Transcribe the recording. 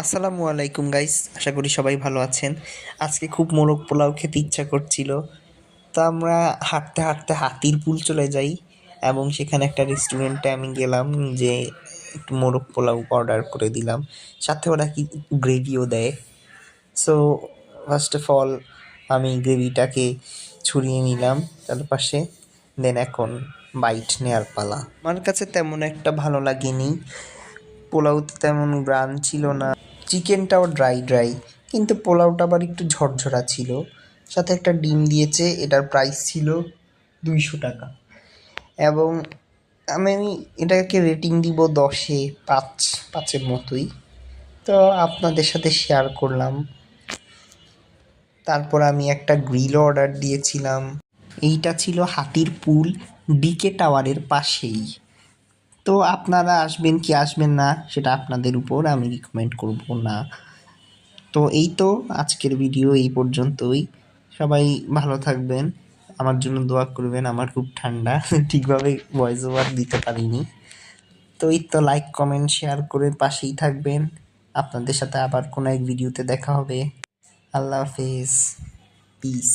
আসসালামু আলাইকুম গাইস, আশা করি সবাই ভালো আছেন। আজকে খুব মোরগ পোলাও খেতে ইচ্ছা করছিল, তো আমরা হাঁটতে হাঁটতে হাতিরপুল চলে যাই এবং সেখানে একটা রেস্টুরেন্টে আমি গেলাম যে একটু মোরগ পোলাও অর্ডার করে দিলাম। সাথে ওরা কি গ্রেভিও দেয়। সো ফার্স্ট অফ অল আমি গ্রেভিটাকে ছড়িয়ে নিলাম চারপাশে, দেন এখন বাইট নেয়ার পালা। আমার কাছে তেমন একটা ভালো লাগেনি, পোলাওতে তেমন গ্রান ছিল না, চিকেনটাও ড্রাই ড্রাই, কিন্তু পোলাওটা আবার একটু ঝরঝরা ছিল। সাথে একটা ডিম দিয়েছে, এটার প্রাইস ছিল 200 টাকা। এবং আমি এটাকে রেটিং দিব 10-এ 5-5-এর মতোই। তো আপনাদের সাথে শেয়ার করলাম। তারপর আমি একটা গ্রিলও অর্ডার দিয়েছিলাম। এইটা ছিল হাতিরপুল ডিকে টাওয়ারের পাশেই। তো আপনারা আসবেন কি আসবেন না সেটা আপনাদের উপর, আমি রিকমেন্ড করব না। তো এই তো, আজকের ভিডিও এই পর্যন্তই। সবাই ভালো থাকবেন, আমার জন্য দোয়া করবেন। আমার খুব ঠান্ডা, ঠিকভাবে ভয়েস ওভার দিতে পারিনি। তো এই তো, লাইক কমেন্ট শেয়ার করে পাশেই থাকবেন। আপনাদের সাথে আবার কোনো এক ভিডিওতে দেখা হবে। আল্লাহ হাফেজ, পিস।